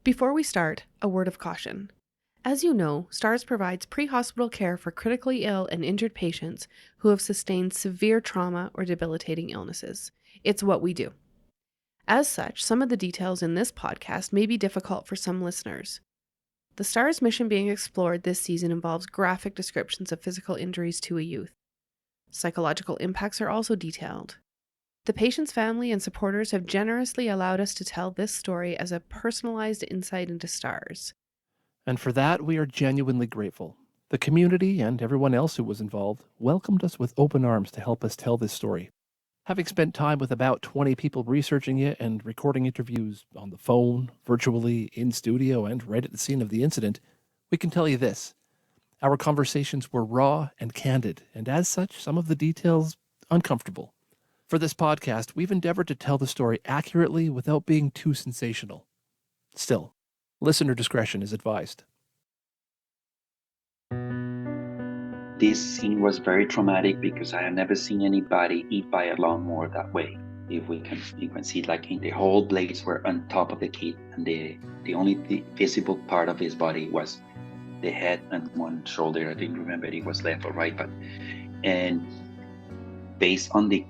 Before we start, a word of caution. As you know, STARS provides pre-hospital care for critically ill and injured patients who have sustained severe trauma or debilitating illnesses. It's what we do. As such, some of the details in this podcast may be difficult for some listeners. The STARS mission being explored this season involves graphic descriptions of physical injuries to a youth. Psychological impacts are also detailed. The patient's family and supporters have generously allowed us to tell this story as a personalized insight into STARS. And for that, we are genuinely grateful. The community and everyone else who was involved welcomed us with open arms to help us tell this story. Having spent time with about 20 people researching it and recording interviews on the phone, virtually, in studio, and right at the scene of the incident, we can tell you this. Our conversations were raw and candid, and as such, some of the details uncomfortable. For this podcast, we've endeavored to tell the story accurately without being too sensational. Still, listener discretion is advised. This scene was very traumatic because I had never seen anybody eat by a lawnmower that way. You can see like the whole blades were on top of the kid, and the only visible part of his body was the head and one shoulder. I didn't remember if it was left or right, and based on the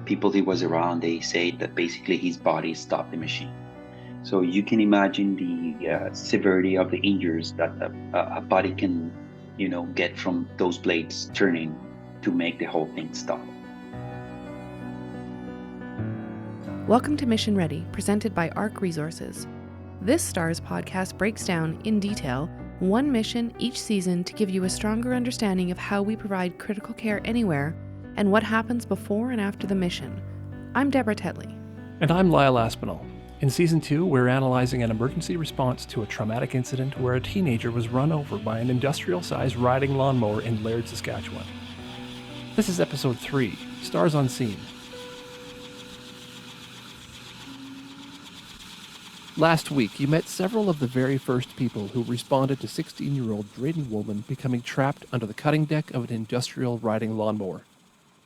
people he was around, they say that basically his body stopped the machine. So you can imagine the severity of the injuries that a body can get from those blades turning to make the whole thing stop. Welcome to Mission Ready, presented by ARC Resources. This STARS podcast breaks down, in detail, one mission each season to give you a stronger understanding of how we provide critical care anywhere and what happens before and after the mission. I'm Deborah Tetley. And I'm Lyle Aspinall. In Season 2, we're analyzing an emergency response to a traumatic incident where a teenager was run over by an industrial-sized riding lawnmower in Laird, Saskatchewan. This is Episode 3, Stars on Scene. Last week, you met several of the very first people who responded to 16-year-old Drayden Woolman becoming trapped under the cutting deck of an industrial riding lawnmower.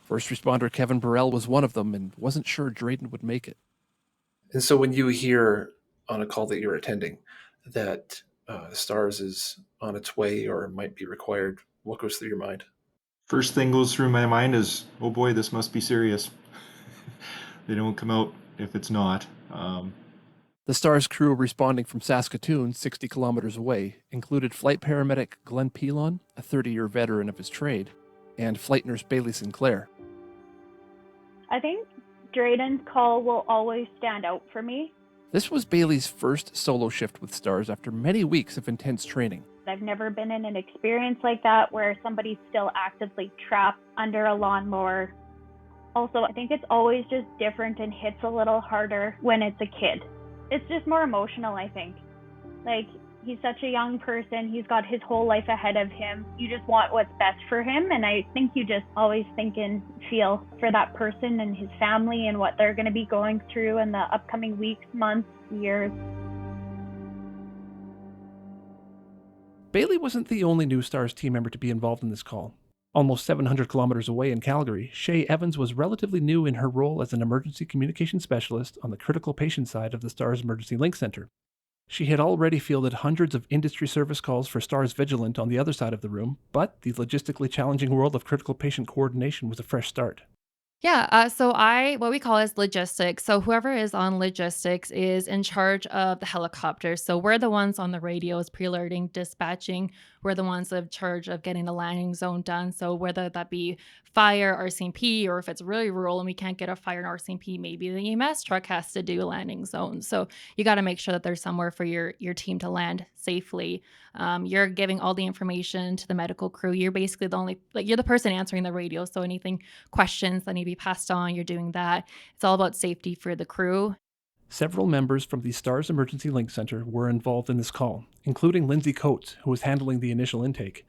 First responder Kevin Burrell was one of them and wasn't sure Drayden would make it. And so when you hear on a call that you're attending that STARS is on its way or might be required, what goes through your mind? First thing goes through my mind is, oh boy, this must be serious. They don't come out if it's not. The STARS crew responding from Saskatoon, 60 kilometers away, included flight paramedic Glenn Pilon, a 30-year veteran of his trade, and flight nurse Bailey Sinclair. I think Drayden's call will always stand out for me. This was Bailey's first solo shift with STARS after many weeks of intense training. I've never been in an experience like that where somebody's still actively trapped under a lawnmower. Also, I think it's always just different and hits a little harder when it's a kid. It's just more emotional, I think. Like, he's such a young person. He's got his whole life ahead of him. You just want what's best for him. And I think you just always think and feel for that person and his family and what they're going to be going through in the upcoming weeks, months, years. Bailey wasn't the only new STARS team member to be involved in this call. Almost 700 kilometers away in Calgary, Shay Evans was relatively new in her role as an emergency communication specialist on the critical patient side of the STARS Emergency Link Center. She had already fielded hundreds of industry service calls for STARS Vigilant on the other side of the room, but the logistically challenging world of critical patient coordination was a fresh start. Yeah, so what we call is logistics. So whoever is on logistics is in charge of the helicopters. So we're the ones on the radios, pre-alerting, dispatching. We're the ones in charge of getting the landing zone done. So whether that be fire, RCMP, or if it's really rural and we can't get a fire and RCMP, maybe the EMS truck has to do landing zones. So you got to make sure that there's somewhere for your team to land safely. You're giving all the information to the medical crew. You're basically you're the person answering the radio. So anything questions that need to be passed on, you're doing that. It's all about safety for the crew. Several members from the STARS Emergency Link Center were involved in this call, including Lindsay Coates, who was handling the initial intake.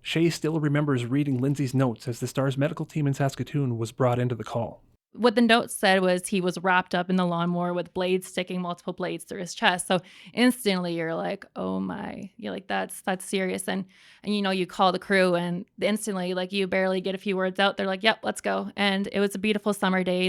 Shay still remembers reading Lindsay's notes as the STARS medical team in Saskatoon was brought into the call. What the note said was he was wrapped up in the lawnmower with multiple blades through his chest. So instantly you're like, oh my, you're like, that's serious. And you call the crew and instantly, like, you barely get a few words out. They're like, yep, let's go. And it was a beautiful summer day.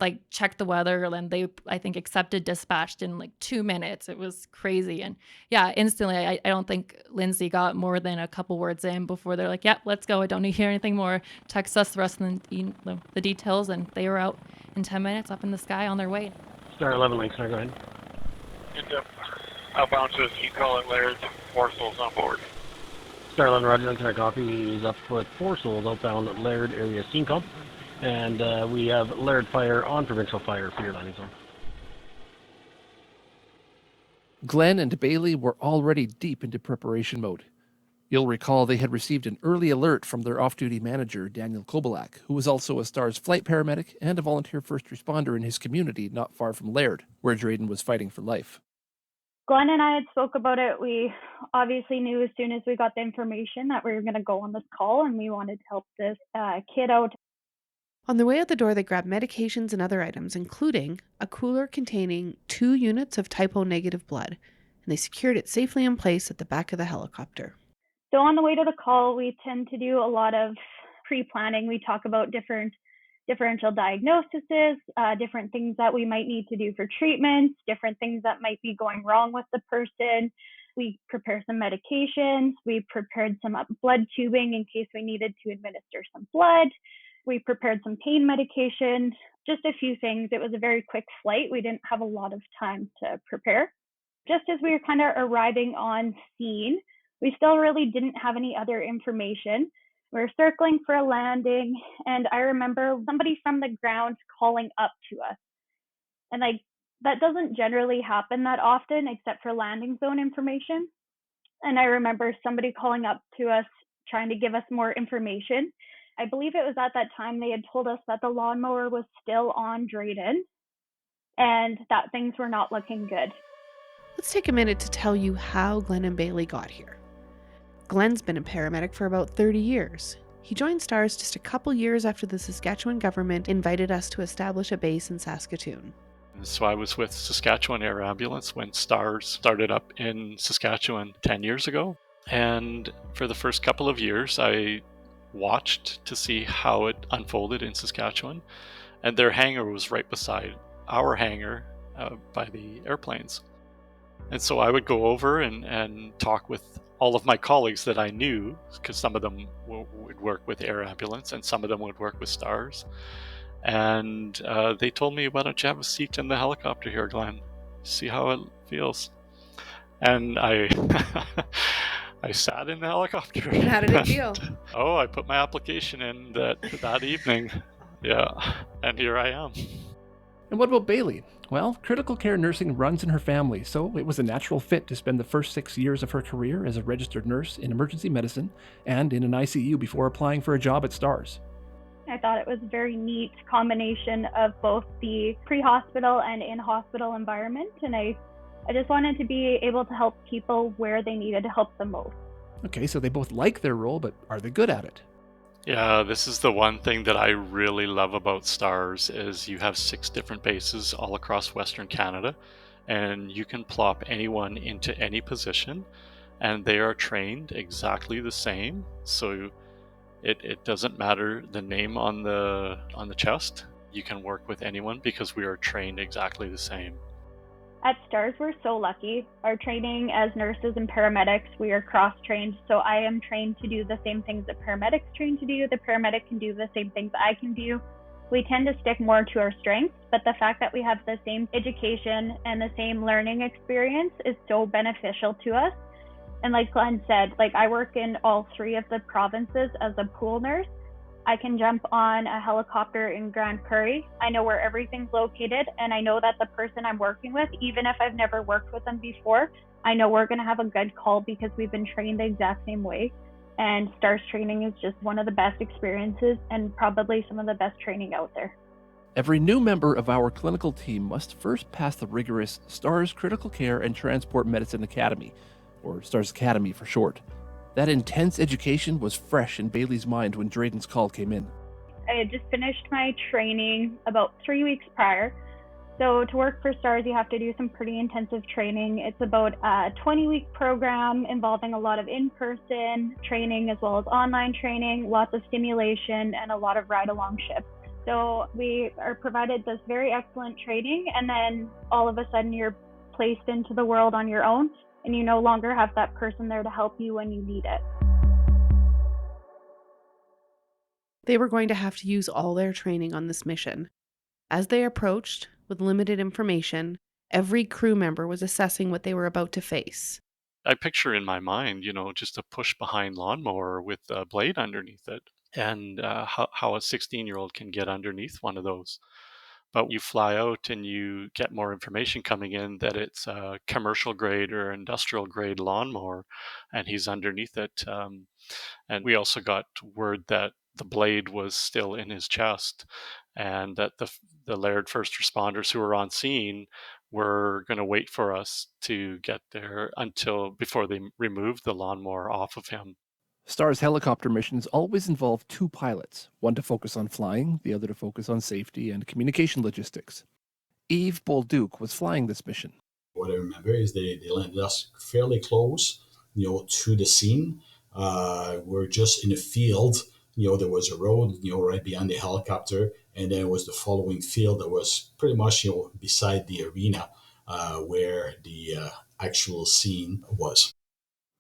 like check the weather, and they, I think, accepted dispatched in like 2 minutes. It was crazy. And yeah, instantly, I don't think Lindsay got more than a couple words in before they're like, yep, let's go. I don't need to hear anything more. Text us the rest of the details. And they were out in 10 minutes up in the sky on their way. Star 11 Link, sir, go ahead. And outbound to you call it Laird, 4 souls on board. Star 11, Roger, Lieutenant Coffee is up with 4 souls outbound at Laird area scene comp. And we have Laird Fire on Provincial Fire for your landing zone. Glenn and Bailey were already deep into preparation mode. You'll recall they had received an early alert from their off-duty manager, Daniel Kobalak, who was also a STARS flight paramedic and a volunteer first responder in his community not far from Laird, where Drayden was fighting for life. Glenn and I had spoke about it. We obviously knew as soon as we got the information that we were going to go on this call, and we wanted to help this kid out. On the way out the door, they grabbed medications and other items, including a cooler containing 2 units of type O negative blood, and they secured it safely in place at the back of the helicopter. So on the way to the call, we tend to do a lot of pre-planning. We talk about different differential diagnoses, different things that we might need to do for treatments, different things that might be going wrong with the person. We prepare some medications. We prepared some blood tubing in case we needed to administer some blood. We prepared some pain medication, just a few things. It was a very quick flight. We didn't have a lot of time to prepare. Just as we were kind of arriving on scene, we still really didn't have any other information. We were circling for a landing, and I remember somebody from the ground calling up to us. And that doesn't generally happen that often, except for landing zone information. And I remember somebody calling up to us, trying to give us more information. I believe it was at that time they had told us that the lawnmower was still on Drayden and that things were not looking good. Let's take a minute to tell you how Glenn and Bailey got here. Glenn's been a paramedic for about 30 years. He joined STARS just a couple years after the Saskatchewan government invited us to establish a base in Saskatoon. So I was with Saskatchewan Air Ambulance when STARS started up in Saskatchewan 10 years ago. And for the first couple of years, I watched to see how it unfolded in Saskatchewan. And their hangar was right beside our hangar by the airplanes. And so I would go over and talk with all of my colleagues that I knew, because some of them would work with Air Ambulance and some of them would work with STARS. And they told me, why don't you have a seat in the helicopter here, Glenn? See how it feels. And I I sat in the helicopter. How did it feel? Oh, I put my application in that evening. Yeah, and here I am. And what about Bailey? Well, critical care nursing runs in her family, so it was a natural fit to spend the first 6 years of her career as a registered nurse in emergency medicine and in an ICU before applying for a job at STARS. I thought it was a very neat combination of both the pre-hospital and in-hospital environment, and I just wanted to be able to help people where they needed help the most. Okay, so they both like their role, but are they good at it? Yeah, this is the one thing that I really love about STARS is you have 6 different bases all across Western Canada, and you can plop anyone into any position, and they are trained exactly the same. So it doesn't matter the name on the chest. You can work with anyone because we are trained exactly the same. At STARS, we're so lucky. Our training as nurses and paramedics, we are cross-trained. So I am trained to do the same things that paramedics train to do. The paramedic can do the same things I can do. We tend to stick more to our strengths, but the fact that we have the same education and the same learning experience is so beneficial to us. And like Glenn said, I work in all 3 of the provinces as a pool nurse. I can jump on a helicopter in Grand Prairie. I know where everything's located, and I know that the person I'm working with, even if I've never worked with them before, I know we're going to have a good call because we've been trained the exact same way. And STARS training is just one of the best experiences and probably some of the best training out there. Every new member of our clinical team must first pass the rigorous STARS Critical Care and Transport Medicine Academy, or STARS Academy for short. That intense education was fresh in Bailey's mind when Drayden's call came in. I had just finished my training about 3 weeks prior. So to work for STARS, you have to do some pretty intensive training. It's about a 20-week program involving a lot of in-person training as well as online training, lots of stimulation, and a lot of ride-along shifts. So we are provided this very excellent training, and then all of a sudden you're placed into the world on your own, and you no longer have that person there to help you when you need it. They were going to have to use all their training on this mission. As they approached, with limited information, every crew member was assessing what they were about to face. I picture in my mind, just a push behind lawnmower with a blade underneath it, and how a 16-year-old can get underneath one of those. But you fly out and you get more information coming in that it's a commercial grade or industrial grade lawnmower, and he's underneath it. And we also got word that the blade was still in his chest, and that the Laird first responders who were on scene were going to wait for us to get there until before they removed the lawnmower off of him. STAR's helicopter missions always involve two pilots, one to focus on flying, the other to focus on safety and communication logistics. Yves Bolduc was flying this mission. What I remember is they landed us fairly close, to the scene. We're just in a field. There was a road, right behind the helicopter, and then it was the following field that was pretty much, beside the arena where the actual scene was.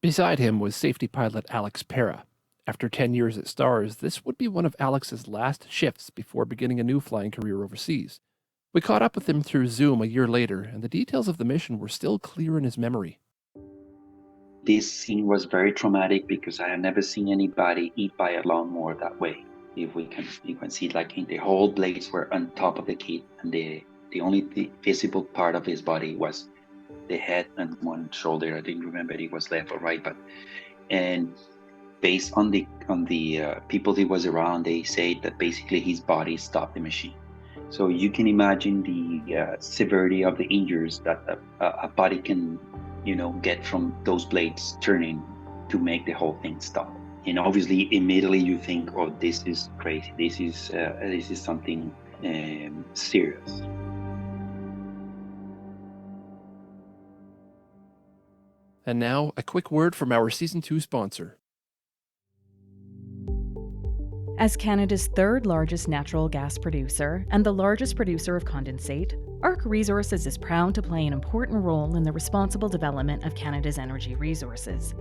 Beside him was safety pilot Alex Pera. After 10 years at STARS, this would be one of Alex's last shifts before beginning a new flying career overseas. We caught up with him through Zoom a year later, and the details of the mission were still clear in his memory. This scene was very traumatic because I had never seen anybody hit by a lawnmower that way. You can see like the whole blades were on top of the kid, and the only visible part of his body was the head and one shoulder. I didn't remember if it was left or right, and based on the people he was around, they said that basically his body stopped the machine. So you can imagine the severity of the injuries that a body can, get from those blades turning to make the whole thing stop. And obviously, immediately you think, "Oh, this is crazy. This is something serious." And now, a quick word from our Season 2 sponsor. As Canada's third largest natural gas producer and the largest producer of condensate, ARC Resources is proud to play an important role in the responsible development of Canada's energy resources.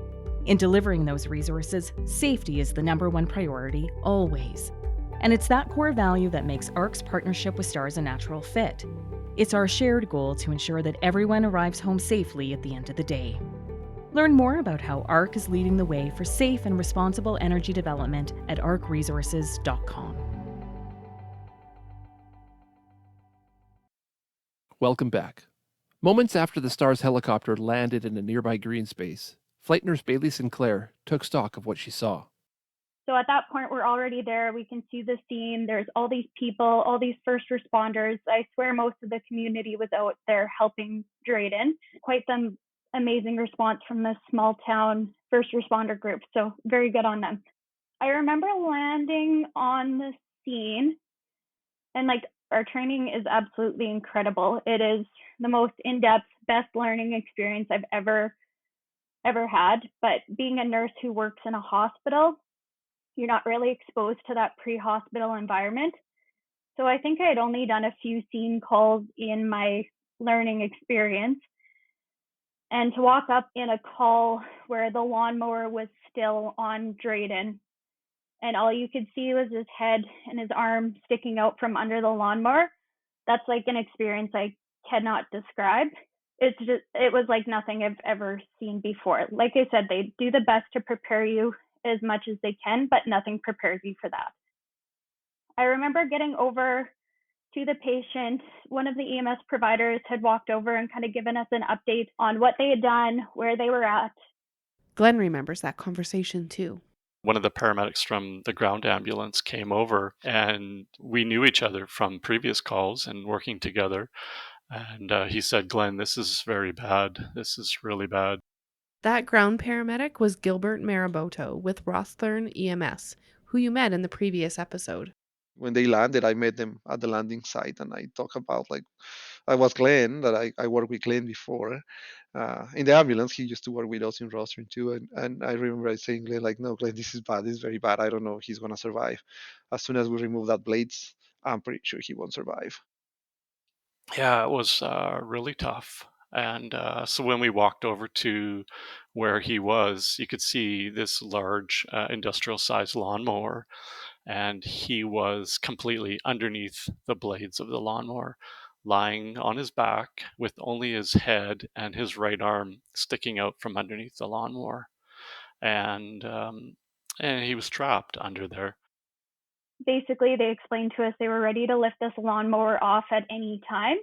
In delivering those resources, safety is the number one priority, always. And it's that core value that makes ARC's partnership with STARS a natural fit. It's our shared goal to ensure that everyone arrives home safely at the end of the day. Learn more about how ARC is leading the way for safe and responsible energy development at arcresources.com. Welcome back. Moments after the STARS helicopter landed in a nearby green space, Flight Nurse Bailey Sinclair took stock of what she saw. So at that point, we're already there. We can see the scene. There's all these people, all these first responders. I swear most of the community was out there helping Drayden. Quite some amazing response from this small town first responder group. So very good on them. I remember landing on the scene, and our training is absolutely incredible. It is the most in-depth, best learning experience I've ever had. But being a nurse who works in a hospital, you're not really exposed to that pre-hospital environment. So I think I had only done a few scene calls in my learning experience. And to walk up in a call where the lawnmower was still on Drayden, and all you could see was his head and his arm sticking out from under the lawnmower, that's like an experience I cannot describe. It was like nothing I've ever seen before. Like I said, they do the best to prepare you as much as they can, but nothing prepares you for that. I remember getting over to the patient. One of the EMS providers had walked over and kind of given us an update on what they had done, where they were at. Glenn remembers that conversation too. One of the paramedics from the ground ambulance came over, and we knew each other from previous calls and working together. And he said, "Glenn, this is very bad. This is really bad." That ground paramedic was Gilbert Maraboto with Roththorn EMS, who you met in the previous episode. When they landed, I met them at the landing site, and I talk about I was Glenn, that I worked with Glenn before in the ambulance. He used to work with us in Rostron too, and I remember saying Glenn, "No, Glenn, this is bad. This is very bad. I don't know if he's gonna survive." As soon as we removed that blades, I'm pretty sure he won't survive. Yeah, it was really tough. And so when we walked over to where he was, you could see this large industrial sized lawnmower, and he was completely underneath the blades of the lawnmower, lying on his back with only his head and his right arm sticking out from underneath the lawnmower. And and he was trapped under there. Basically, they explained to us they were ready to lift this lawnmower off at any time,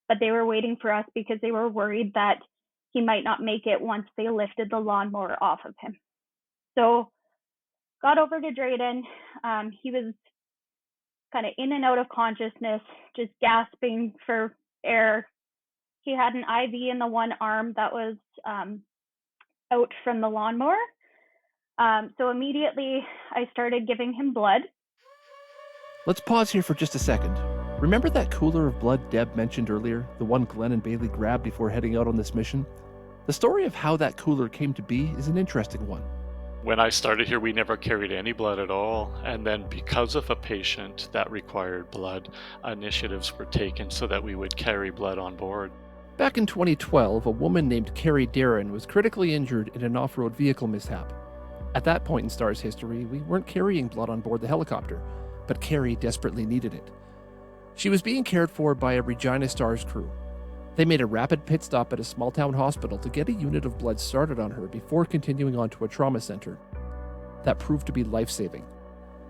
but they were waiting for us because they were worried that he might not make it once they lifted the lawnmower off of him. So got over to Drayden. He was kind of in and out of consciousness, just gasping for air. He had an IV in the one arm that was out from the lawnmower. So immediately I started giving him blood. Let's pause here for just a second. Remember that cooler of blood Deb mentioned earlier, the one Glenn and Bailey grabbed before heading out on this mission? The story of how that cooler came to be is an interesting one. When I started here, we never carried any blood at all. And then because of a patient that required blood, initiatives were taken so that we would carry blood on board. Back in 2012, a woman named Carrie Darren was critically injured in an off-road vehicle mishap. At that point in STAR's history, we weren't carrying blood on board the helicopter, but Carrie desperately needed it. She was being cared for by a Regina STARS crew. They made a rapid pit stop at a small-town hospital to get a unit of blood started on her before continuing on to a trauma center. That proved to be life-saving.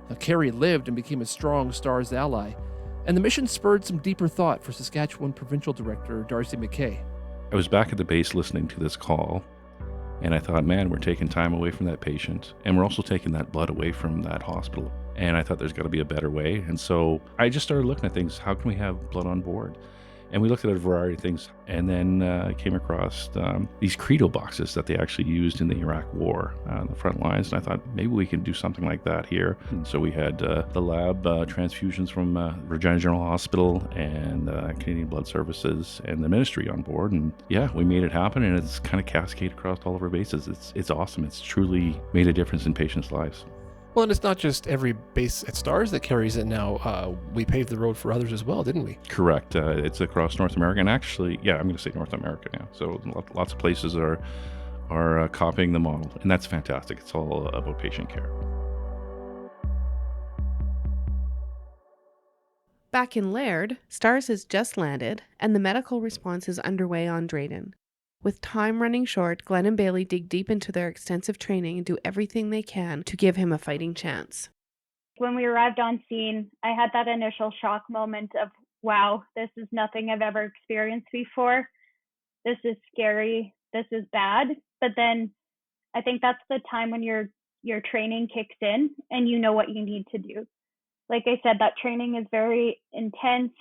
Now, Carrie lived and became a strong STARS ally, and the mission spurred some deeper thought for Saskatchewan Provincial Director Darcy McKay. I was back at the base listening to this call, and I thought, man, we're taking time away from that patient, and we're also taking that blood away from that hospital. And I thought there's got to be a better way. And so I just started looking at things. How can we have blood on board? And we looked at a variety of things, and then came across these Credo boxes that they actually used in the Iraq War on the front lines. And I thought maybe we can do something like that here. And so we had the lab transfusions from Regina General Hospital and Canadian Blood Services and the ministry on board. And yeah, we made it happen, and it's kind of cascaded across all of our bases. It's awesome. It's truly made a difference in patients' lives. Well, and it's not just every base at STARS that carries it now. We paved the road for others as well, didn't we? Correct. It's across North America. And actually, yeah, I'm going to say North America now. So lots of places are copying the model. And that's fantastic. It's all about patient care. Back in Laird, STARS has just landed, and the medical response is underway on Drayden. With time running short, Glenn and Bailey dig deep into their extensive training and do everything they can to give him a fighting chance. When we arrived on scene, I had that initial shock moment of, wow, this is nothing I've ever experienced before. This is scary. This is bad. But then I think that's the time when your training kicks in and you know what you need to do. Like I said, that training is very intense.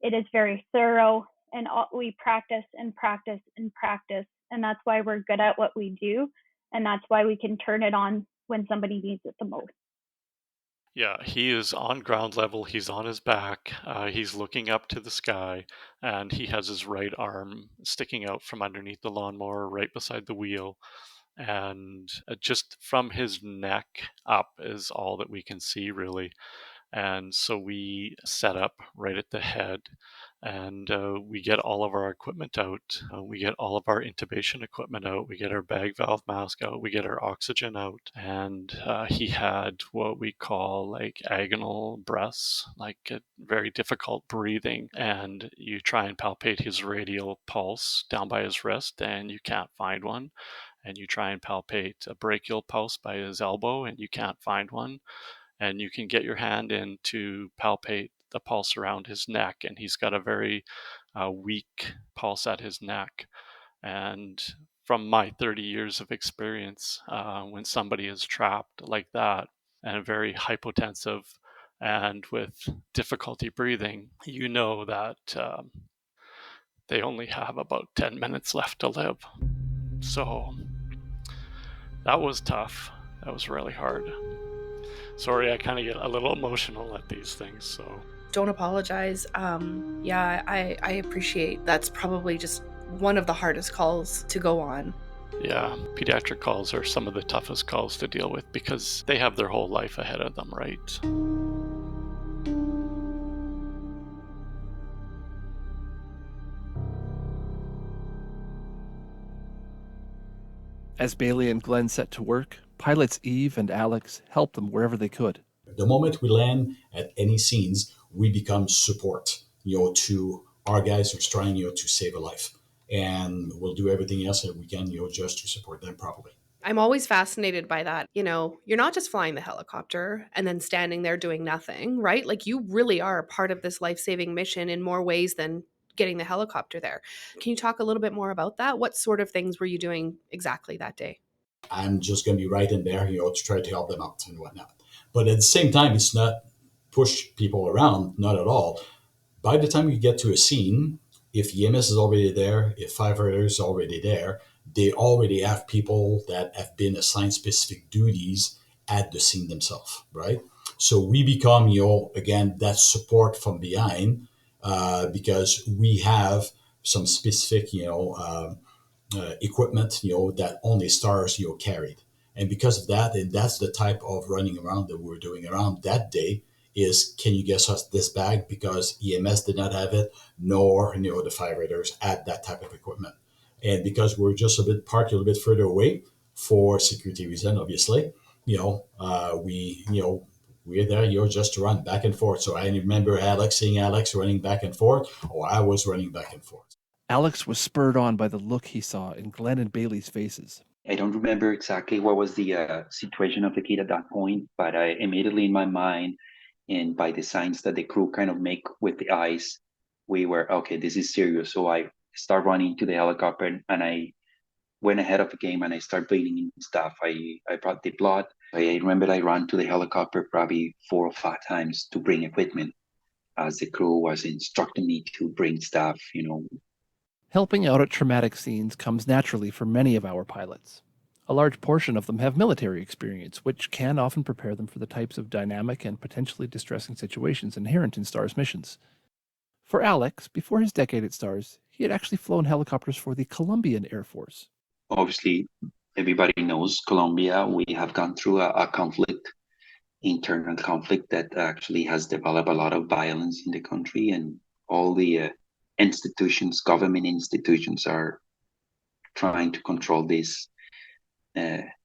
It is very thorough. And we practice and practice and practice. And that's why we're good at what we do. And that's why we can turn it on when somebody needs it the most. Yeah, he is on ground level. He's on his back. He's looking up to the sky, and he has his right arm sticking out from underneath the lawnmower right beside the wheel. And just from his neck up is all that we can see, really. And so we set up right at the head, and we get all of our equipment out. We get all of our intubation equipment out. We get our bag valve mask out. We get our oxygen out. And he had what we call like agonal breaths, like a very difficult breathing. And you try and palpate his radial pulse down by his wrist, and you can't find one. And you try and palpate a brachial pulse by his elbow, and you can't find one. And you can get your hand in to palpate the pulse around his neck, and he's got a very weak pulse at his neck. And from my 30 years of experience, when somebody is trapped like that and very hypotensive and with difficulty breathing, you know that they only have about 10 minutes left to live. So that was tough. That was really hard. Sorry, I kind of get a little emotional at these things, so. Don't apologize. Yeah, I appreciate that's probably just one of the hardest calls to go on. Yeah, pediatric calls are some of the toughest calls to deal with because they have their whole life ahead of them, right? As Bailey and Glenn set to work, pilots Eve and Alex helped them wherever they could. The moment we land at any scenes, we become support, to our guys who's trying, to save a life. And we'll do everything else that we can, just to support them properly. I'm always fascinated by that. You're not just flying the helicopter and then standing there doing nothing, right? Like, you really are a part of this life-saving mission in more ways than getting the helicopter there. Can you talk a little bit more about that? What sort of things were you doing exactly that day? I'm just going to be right in there, to try to help them out and whatnot. But at the same time, it's not push people around, not at all. By the time you get to a scene, if EMS is already there, if firefighters is already there, they already have people that have been assigned specific duties at the scene themselves, right? So we become, again, that support from behind because we have some specific, equipment, that only stars, carried. And because of that, and that's the type of running around that we're doing around that day, is can you guess us this bag? Because EMS did not have it, nor, the firefighters had that type of equipment. And because we're just parked a little bit further away for security reason, obviously, we're there, just to run back and forth. So I remember seeing Alex running back and forth, or I was running back and forth. Alex was spurred on by the look he saw in Glenn and Bailey's faces. I don't remember exactly what was the situation of the kid at that point, but I immediately in my mind, and by the signs that the crew kind of make with the eyes, we were, okay, this is serious. So I start running to the helicopter and I went ahead of the game and I start bleeding and stuff. I brought the blood. I remember I ran to the helicopter probably 4 or 5 times to bring equipment as the crew was instructing me to bring stuff, Helping out at traumatic scenes comes naturally for many of our pilots. A large portion of them have military experience, which can often prepare them for the types of dynamic and potentially distressing situations inherent in STARS missions. For Alex, before his decade at STARS, he had actually flown helicopters for the Colombian Air Force. Obviously, everybody knows Colombia. We have gone through a conflict, internal conflict that actually has developed a lot of violence in the country, and all the institutions, government institutions, are trying to control this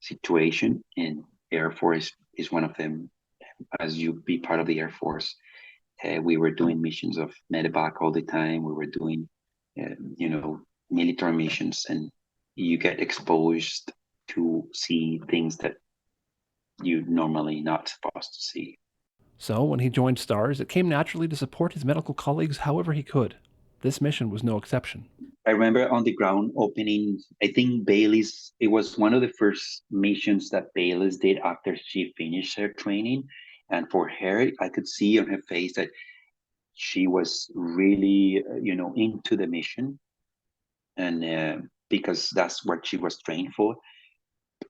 situation, and Air Force is one of them. As you be part of the Air Force, we were doing missions of medevac all the time. We were doing, military missions, and you get exposed to see things that you normally not supposed to see. So when he joined STARS, it came naturally to support his medical colleagues however he could. This mission was no exception. I remember on the ground opening, I think it was one of the first missions that Bayless did after she finished her training. And for her, I could see on her face that she was really, into the mission. And because that's what she was trained for.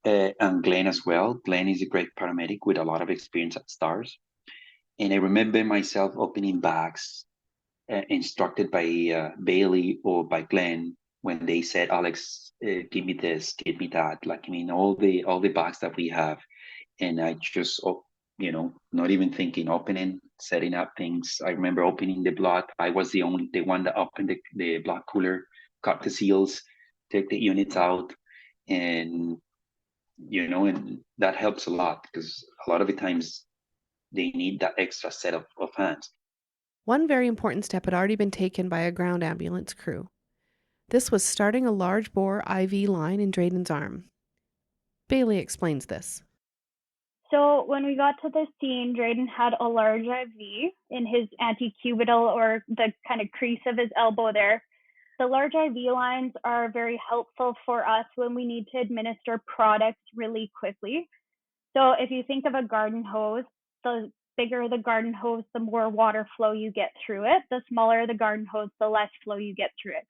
And Glenn as well. Glenn is a great paramedic with a lot of experience at STARS. And I remember myself opening bags instructed by Bailey or by Glenn when they said, Alex, give me this, give me that. Like, all the bags that we have. And I just, not even thinking, opening, setting up things. I remember opening the blood. I was the one that opened the blood cooler, cut the seals, take the units out. And, and that helps a lot because a lot of the times they need that extra set of hands. One very important step had already been taken by a ground ambulance crew. This was starting a large bore IV line in Drayden's arm. Bailey explains this. So when we got to the scene, Drayden had a large IV in his antecubital, or the kind of crease of his elbow there. The large IV lines are very helpful for us when we need to administer products really quickly. So if you think of a garden hose, the bigger the garden hose, the more water flow you get through it. The smaller the garden hose, the less flow you get through it.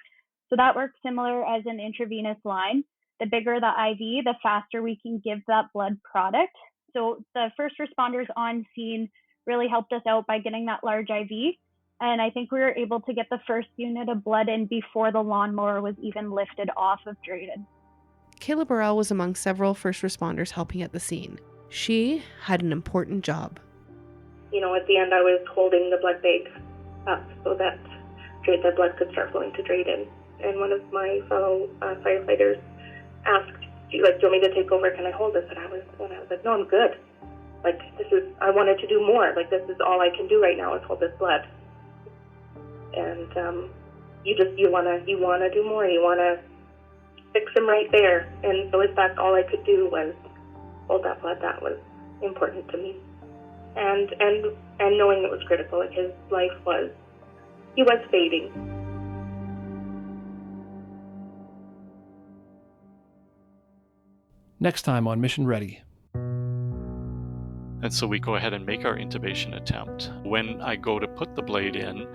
So that works similar as an intravenous line. The bigger the IV, the faster we can give that blood product. So the first responders on scene really helped us out by getting that large IV. And I think we were able to get the first unit of blood in before the lawnmower was even lifted off of Drayden. Kayla Burrell was among several first responders helping at the scene. She had an important job. At the end I was holding the blood bag up so that the blood could start flowing to Drayden. And one of my fellow firefighters asked do you want me to take over? Can I hold this? And I was like, no, I'm good. Like, I wanted to do more. Like, this is all I can do right now is hold this blood. And you wanna do more. You wanna fix him right there. And so in fact, all I could do was hold that blood. That was important to me. And knowing it was critical, like his life was fading. Next time on Mission Ready. And so we go ahead and make our intubation attempt. When I go to put the blade in,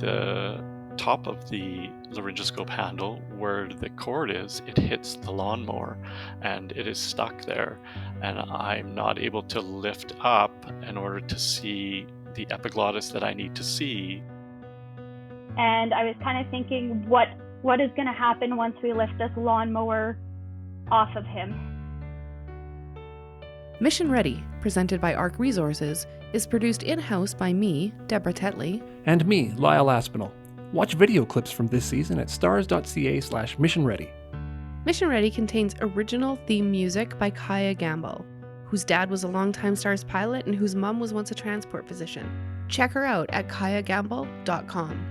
the top of the laryngoscope handle, where the cord is, it hits the lawnmower and it is stuck there. And I'm not able to lift up in order to see the epiglottis that I need to see. And I was kind of thinking, what is going to happen once we lift this lawnmower off of him? Mission Ready, presented by ARC Resources, is produced in-house by me, Deborah Tetley. And me, Lyle Aspinall. Watch video clips from this season at stars.ca/missionready. Mission Ready contains original theme music by Kaya Gamble, whose dad was a longtime STARS pilot and whose mom was once a transport physician. Check her out at kayagamble.com.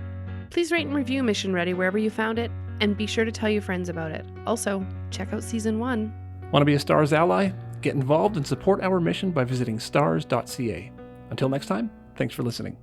Please rate and review Mission Ready wherever you found it, and be sure to tell your friends about it. Also, check out Season 1. Want to be a STARS ally? Get involved and support our mission by visiting stars.ca. Until next time, thanks for listening.